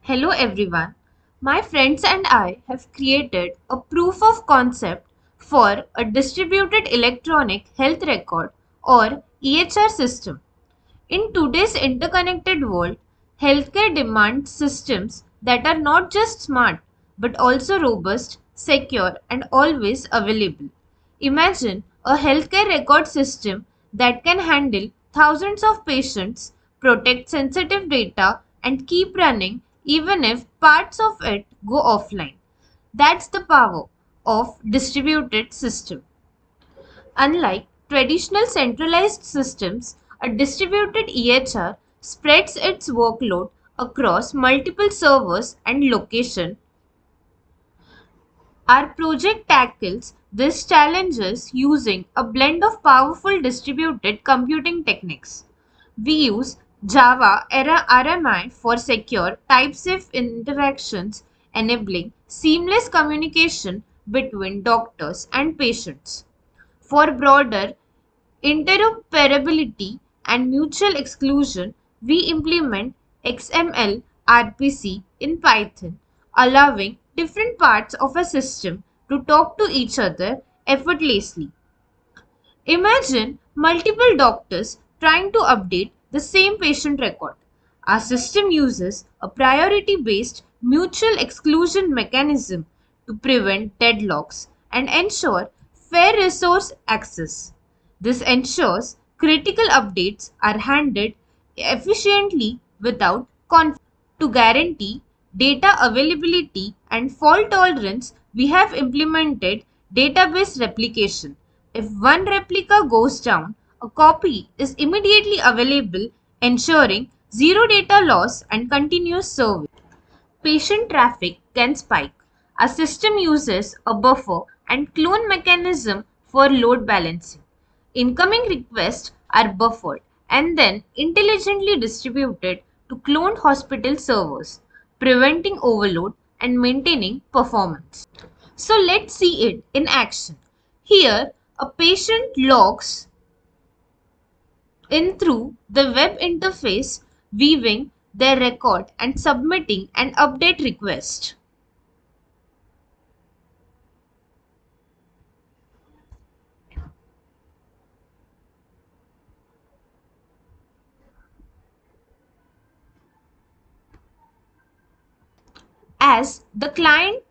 Hello everyone. My friends and I have created a proof of concept for a distributed electronic health record or EHR system. In today's interconnected world, healthcare demands systems that are not just smart but also robust, secure, and always available. Imagine a healthcare record system that can handle thousands of patients, protect sensitive data, and keep running even if parts of it go offline. That's the power of distributed system. Unlike traditional centralized systems, a distributed EHR spreads its workload across multiple servers and locations. Our project tackles these challenges using a blend of powerful distributed computing techniques. We use Java RMI for secure, type-safe interactions, enabling seamless communication between doctors and patients. For broader interoperability and mutual exclusion, we implement XML RPC in Python, allowing different parts of a system to talk to each other effortlessly. Imagine multiple doctors trying to update the same patient record. Our system uses a priority based mutual exclusion mechanism to prevent deadlocks and ensure fair resource access. This ensures critical updates are handled efficiently without conflict. To guarantee data availability and fault tolerance, we have implemented database replication. If one replica goes down, a copy is immediately available, ensuring zero data loss and continuous service. Patient traffic can spike. Our system uses a buffer and clone mechanism for load balancing. Incoming requests are buffered and then intelligently distributed to cloned hospital servers, preventing overload and maintaining performance. So let's see it in action. Here, a patient logs in through the web interface, viewing their record and submitting an update request. As the client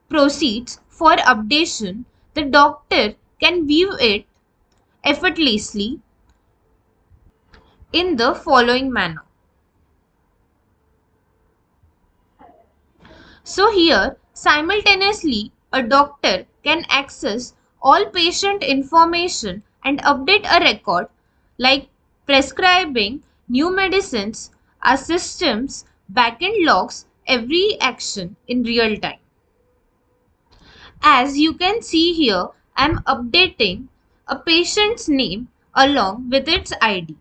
proceeds for updation, the doctor can view it effortlessly in the following manner. So here, simultaneously, a doctor can access all patient information and update a record like prescribing new medicines. Our system's backend logs every action in real time. As you can see here, I'm updating a patient's name along with its ID.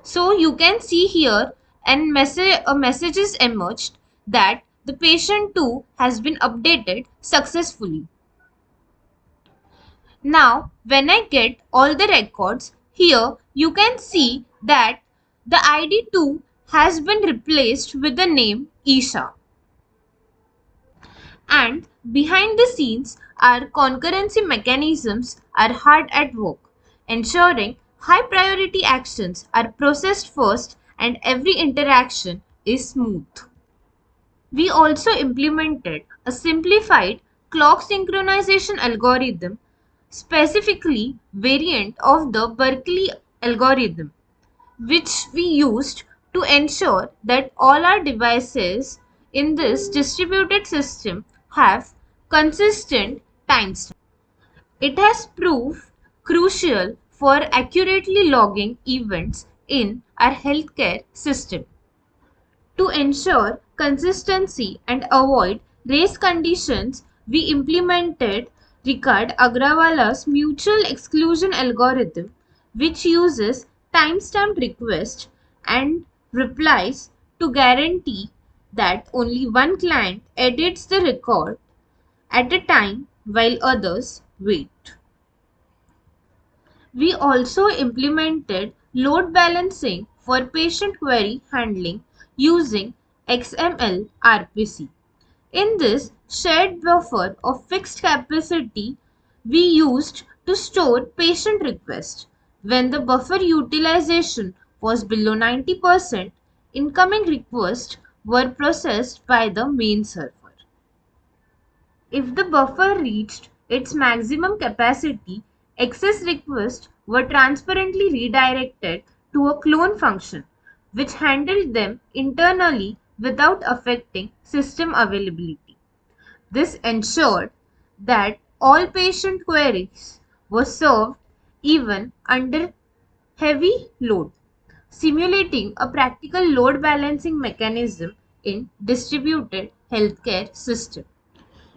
So you can see here and a message is emerged that the patient 2 has been updated successfully. Now when I get all the records here, you can see that the ID 2 has been replaced with the name Isha. And behind the scenes, our concurrency mechanisms are hard at work, ensuring high priority actions are processed first and every interaction is smooth. We also implemented a simplified clock synchronization algorithm, specifically variant of the Berkeley algorithm, which we used to ensure that all our devices in this distributed system have consistent timestamps. It has proved crucial for accurately logging events in our healthcare system. To ensure consistency and avoid race conditions, we implemented Ricard Agrawala's mutual exclusion algorithm, which uses timestamped requests and replies to guarantee that only one client edits the record at a time while others wait. We also implemented load balancing for patient query handling using XML RPC. In this shared buffer of fixed capacity, we used to store patient requests. When the buffer utilization was below 90%, incoming requests were processed by the main server. If the buffer reached its maximum capacity, excess requests were transparently redirected to a clone function, which handled them internally without affecting system availability. This ensured that all patient queries were served even under heavy load, simulating a practical load balancing mechanism in distributed healthcare system.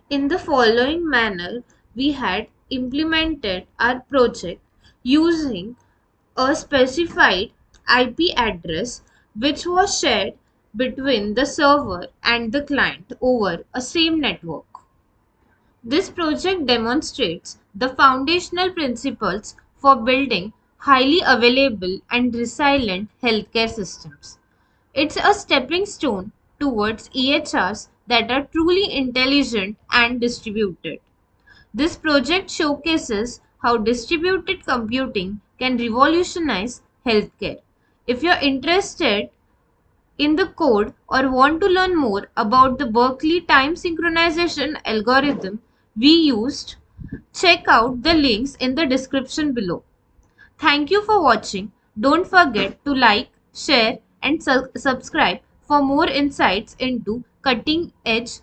In the following manner, we had implemented our project using a specified IP address which was shared between the server and the client over a same network. This project demonstrates the foundational principles for building highly available and resilient healthcare systems. It's a stepping stone towards EHRs that are truly intelligent and distributed. This project showcases how distributed computing can revolutionize healthcare. If you're interested in the code or want to learn more about the Berkeley time synchronization algorithm we used, check out the links in the description below. Thank you for watching. Don't forget to like, share, and subscribe for more insights into cutting edge